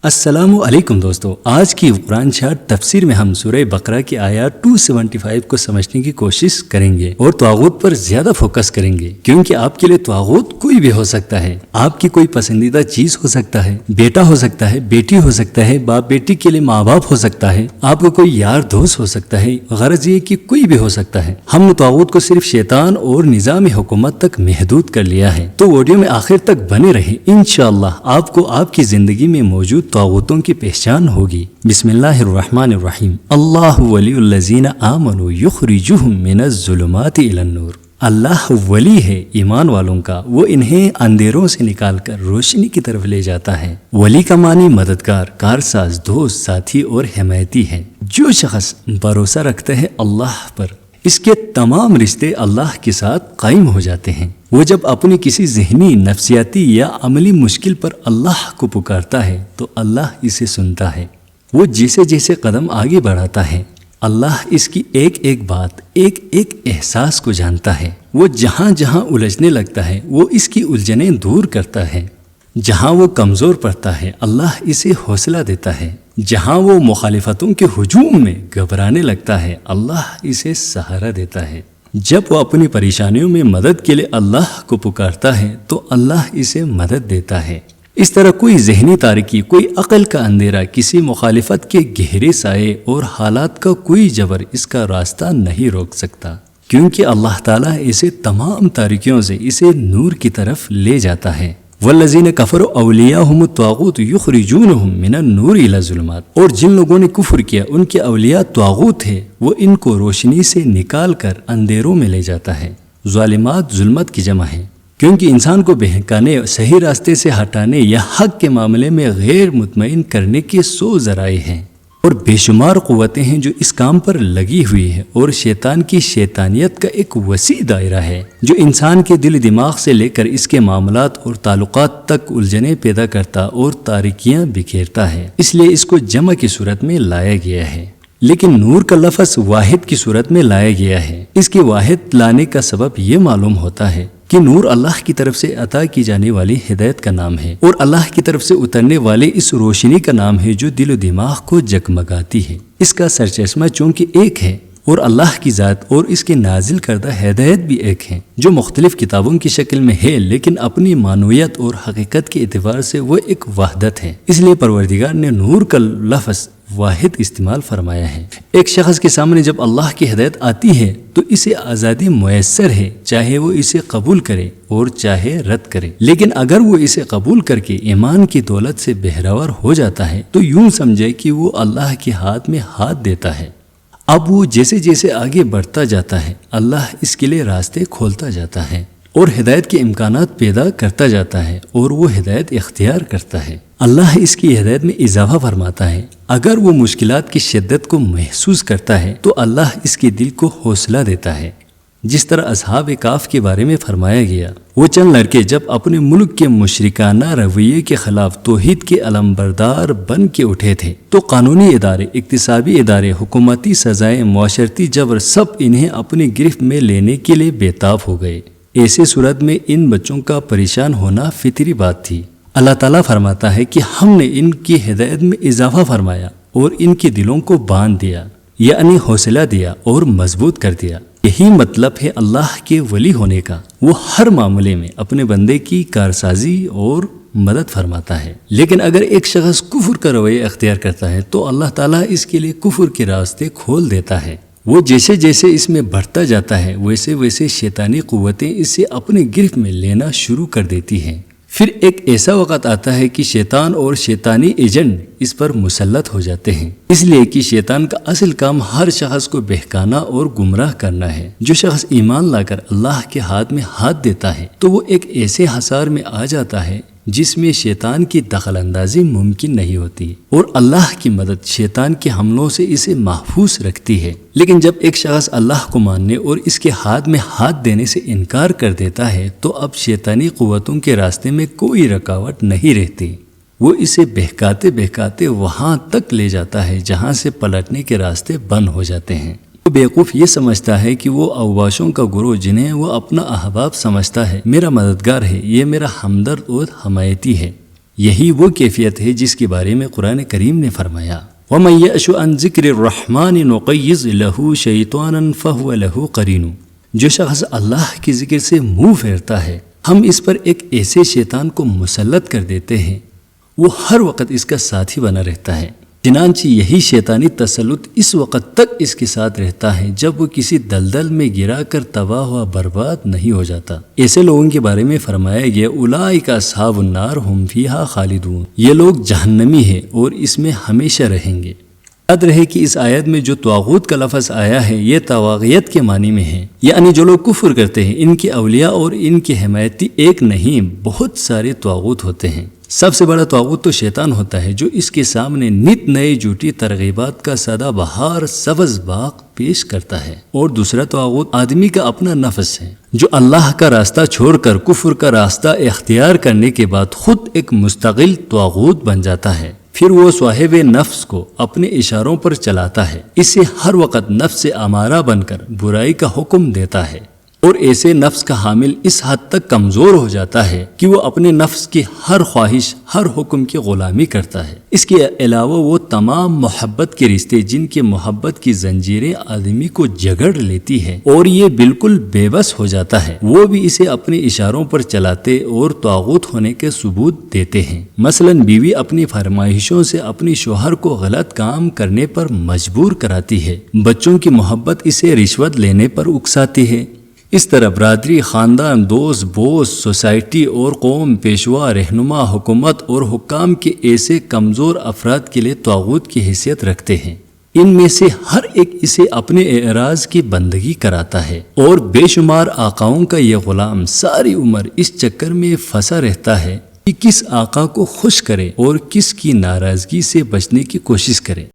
السلام علیکم دوستو، آج کی قرآن شارٹ تفسیر میں ہم سورہ بقرہ کی آیات 275 کو سمجھنے کی کوشش کریں گے اور طاغوت پر زیادہ فوکس کریں گے، کیونکہ آپ کے لیے طاغوت کوئی بھی ہو سکتا ہے۔ آپ کی کوئی پسندیدہ چیز ہو سکتا ہے، بیٹا ہو سکتا ہے، بیٹی ہو سکتا ہے، باپ بیٹی کے لیے ماں باپ ہو سکتا ہے، آپ کو کوئی یار دوست ہو سکتا ہے، غرض یہ کہ کوئی بھی ہو سکتا ہے۔ ہم نے طاغوت کو صرف شیطان اور نظام حکومت تک محدود کر لیا ہے، تو ویڈیو میں آخر تک بنے رہے، انشاءاللہ آپ کو آپ کی زندگی میں موجود طاغوتوں کی پہچان ہوگی۔ بسم اللہ الرحمن الرحیم۔ اللہ ولی الذین آمنوا یخرجہم من الظلمات الی النور۔ اللہ ولی ہے ایمان والوں کا، وہ انہیں اندھیروں سے نکال کر روشنی کی طرف لے جاتا ہے۔ ولی کا معنی مددگار، کارساز، دوست، ساتھی اور حمایتی ہے۔ جو شخص بھروسہ رکھتا ہے اللہ پر، اس کے تمام رشتے اللہ کے ساتھ قائم ہو جاتے ہیں۔ وہ جب اپنی کسی ذہنی، نفسیاتی یا عملی مشکل پر اللہ کو پکارتا ہے تو اللہ اسے سنتا ہے۔ وہ جیسے جیسے قدم آگے بڑھاتا ہے، اللہ اس کی ایک ایک بات، ایک ایک احساس کو جانتا ہے۔ وہ جہاں جہاں الجھنے لگتا ہے وہ اس کی الجھنیں دور کرتا ہے۔ جہاں وہ کمزور پڑتا ہے اللہ اسے حوصلہ دیتا ہے۔ جہاں وہ مخالفتوں کے ہجوم میں گھبرانے لگتا ہے اللہ اسے سہارا دیتا ہے۔ جب وہ اپنی پریشانیوں میں مدد کے لیے اللہ کو پکارتا ہے تو اللہ اسے مدد دیتا ہے۔ اس طرح کوئی ذہنی تاریکی، کوئی عقل کا اندھیرا، کسی مخالفت کے گہرے سائے اور حالات کا کوئی جبر اس کا راستہ نہیں روک سکتا، کیونکہ اللہ تعالیٰ اسے تمام تاریکیوں سے اسے نور کی طرف لے جاتا ہے۔ والذین کفروا اولیاءہم الطاغوت یخرجونہم من النور الی الظلمات۔ اور جن لوگوں نے کفر کیا ان کے اولیاء طاغوت ہے، وہ ان کو روشنی سے نکال کر اندھیروں میں لے جاتا ہے۔ ظالمات ظلمت کی جمع ہے، کیونکہ انسان کو بہکانے، صحیح راستے سے ہٹانے یا حق کے معاملے میں غیر مطمئن کرنے کے 100 ذرائع ہیں اور بے شمار قوتیں ہیں جو اس کام پر لگی ہوئی ہے، اور شیطان کی شیطانیت کا ایک وسیع دائرہ ہے جو انسان کے دل دماغ سے لے کر اس کے معاملات اور تعلقات تک الجھنیں پیدا کرتا اور تاریکیاں بکھیرتا ہے۔ اس لیے اس کو جمع کی صورت میں لایا گیا ہے، لیکن نور کا لفظ واحد کی صورت میں لایا گیا ہے۔ اس کی واحد لانے کا سبب یہ معلوم ہوتا ہے کہ نور اللہ کی طرف سے عطا کی جانے والی ہدایت کا نام ہے، اور اللہ کی طرف سے اترنے والے اس روشنی کا نام ہے جو دل و دماغ کو جگمگاتی ہے۔ اس کا سرچشمہ چونکہ ایک ہے اور اللہ کی ذات اور اس کی نازل کردہ ہدایت بھی ایک ہے، جو مختلف کتابوں کی شکل میں ہے، لیکن اپنی معنویت اور حقیقت کے اعتبار سے وہ ایک وحدت ہے۔ اس لیے پروردگار نے نور کا لفظ واحد استعمال فرمایا ہے۔ ایک شخص کے سامنے جب اللہ کی ہدایت آتی ہے تو اسے آزادی میسر ہے، چاہے وہ اسے قبول کرے اور چاہے رد کرے۔ لیکن اگر وہ اسے قبول کر کے ایمان کی دولت سے بہراور ہو جاتا ہے تو یوں سمجھے کہ وہ اللہ کے ہاتھ میں ہاتھ دیتا ہے۔ اب وہ جیسے جیسے آگے بڑھتا جاتا ہے اللہ اس کے لیے راستے کھولتا جاتا ہے اور ہدایت کے امکانات پیدا کرتا جاتا ہے، اور وہ ہدایت اختیار کرتا ہے۔ اللہ اس کی ہدایت میں اضافہ فرماتا ہے۔ اگر وہ مشکلات کی شدت کو محسوس کرتا ہے تو اللہ اس کے دل کو حوصلہ دیتا ہے، جس طرح اصحاب کہف کے بارے میں فرمایا گیا۔ وہ چند لڑکے جب اپنے ملک کے مشرکانہ رویے کے خلاف توحید کے علمبردار بن کے اٹھے تھے تو قانونی ادارے، اقتصادی ادارے، حکومتی سزائیں، معاشرتی جبر، سب انہیں اپنی گرفت میں لینے کے لیے بےتاب ہو گئے۔ ایسے صورت میں ان بچوں کا پریشان ہونا فطری بات تھی۔ اللہ تعالیٰ فرماتا ہے کہ ہم نے ان کی ہدایت میں اضافہ فرمایا اور ان کے دلوں کو باندھ دیا، یعنی حوصلہ دیا اور مضبوط کر دیا۔ یہی مطلب ہے اللہ کے ولی ہونے کا۔ وہ ہر معاملے میں اپنے بندے کی کارسازی اور مدد فرماتا ہے۔ لیکن اگر ایک شخص کفر کا رویہ اختیار کرتا ہے تو اللہ تعالیٰ اس کے لیے کفر کے راستے کھول دیتا ہے۔ وہ جیسے جیسے اس میں بڑھتا جاتا ہے ویسے ویسے شیطانی قوتیں اسے اپنے گرفت میں لینا شروع کر دیتی ہیں۔ پھر ایک ایسا وقت آتا ہے کہ شیطان اور شیطانی ایجنٹ اس پر مسلط ہو جاتے ہیں، اس لیے کہ شیطان کا اصل کام ہر شخص کو بہکانا اور گمراہ کرنا ہے۔ جو شخص ایمان لا کر اللہ کے ہاتھ میں ہاتھ دیتا ہے تو وہ ایک ایسے حصار میں آ جاتا ہے جس میں شیطان کی دخل اندازی ممکن نہیں ہوتی، اور اللہ کی مدد شیطان کے حملوں سے اسے محفوظ رکھتی ہے۔ لیکن جب ایک شخص اللہ کو ماننے اور اس کے ہاتھ میں ہاتھ دینے سے انکار کر دیتا ہے تو اب شیطانی قوتوں کے راستے میں کوئی رکاوٹ نہیں رہتی۔ وہ اسے بہکاتے بہکاتے وہاں تک لے جاتا ہے جہاں سے پلٹنے کے راستے بند ہو جاتے ہیں۔ بیوقوف یہ سمجھتا ہے کہ وہ اوباشوں کا گروہ جنہیں وہ اپنا احباب سمجھتا ہے میرا مددگار ہے، یہ میرا ہمدرد اور حمایتی ہے، یہی وہ کیفیت ہے جس کے بارے میں قرآن کریم نے فرمایا وَمَن يَعْشُ عَن ذِكْرِ الرَّحْمَنِ نُقَيِّضْ لَهُ شَيْطَانًا فَهُوَ لَهُ قَرِينٌ، جو شخص اللہ کے ذکر سے منہ پھیرتا ہے ہم اس پر ایک ایسے شیطان کو مسلط کر دیتے ہیں وہ ہر وقت اس کا ساتھی بنا رہتا ہے۔ چنانچہ یہی شیطانی تسلط اس وقت تک اس کے ساتھ رہتا ہے جب وہ کسی دلدل میں گرا کر تباہ و برباد نہیں ہو جاتا۔ ایسے لوگوں کے بارے میں فرمایا گیا اولئک اصحاب النار ہم فیہا خالدون، یہ لوگ جہنمی ہیں اور اس میں ہمیشہ رہیں گے۔ یاد رہے کہ اس آیت میں جو طاغوت کا لفظ آیا ہے یہ طواغیت کے معنی میں ہے، یعنی جو لوگ کفر کرتے ہیں ان کے اولیاء اور ان کے حمایتی ایک نہیں بہت سارے طاغوت ہوتے ہیں۔ سب سے بڑا طاغوت تو شیطان ہوتا ہے جو اس کے سامنے نت نئے جھوٹی ترغیبات کا سدا بہار سبز باغ پیش کرتا ہے، اور دوسرا طاغوت آدمی کا اپنا نفس ہے جو اللہ کا راستہ چھوڑ کر کفر کا راستہ اختیار کرنے کے بعد خود ایک مستقل طاغوت بن جاتا ہے۔ پھر وہ صاحب نفس کو اپنے اشاروں پر چلاتا ہے، اسے ہر وقت نفس امارہ بن کر برائی کا حکم دیتا ہے، اور ایسے نفس کا حامل اس حد تک کمزور ہو جاتا ہے کہ وہ اپنے نفس کی ہر خواہش ہر حکم کی غلامی کرتا ہے۔ اس کے علاوہ وہ تمام محبت کے رشتے جن کے محبت کی زنجیریں آدمی کو جگڑ لیتی ہے اور یہ بالکل بے بس ہو جاتا ہے، وہ بھی اسے اپنے اشاروں پر چلاتے اور طاغوت ہونے کے ثبوت دیتے ہیں۔ مثلا بیوی اپنی فرمائشوں سے اپنی شوہر کو غلط کام کرنے پر مجبور کراتی ہے، بچوں کی محبت اسے رشوت لینے پر اکساتی ہے۔ اس طرح برادری، خاندان، دوست، بوس، سوسائٹی اور قوم، پیشوا، رہنما، حکومت اور حکام کے ایسے کمزور افراد کے لیے طاغوت کی حیثیت رکھتے ہیں۔ ان میں سے ہر ایک اسے اپنے اعراض کی بندگی کراتا ہے، اور بے شمار آقاؤں کا یہ غلام ساری عمر اس چکر میں پھنسا رہتا ہے کہ کس آقا کو خوش کرے اور کس کی ناراضگی سے بچنے کی کوشش کرے۔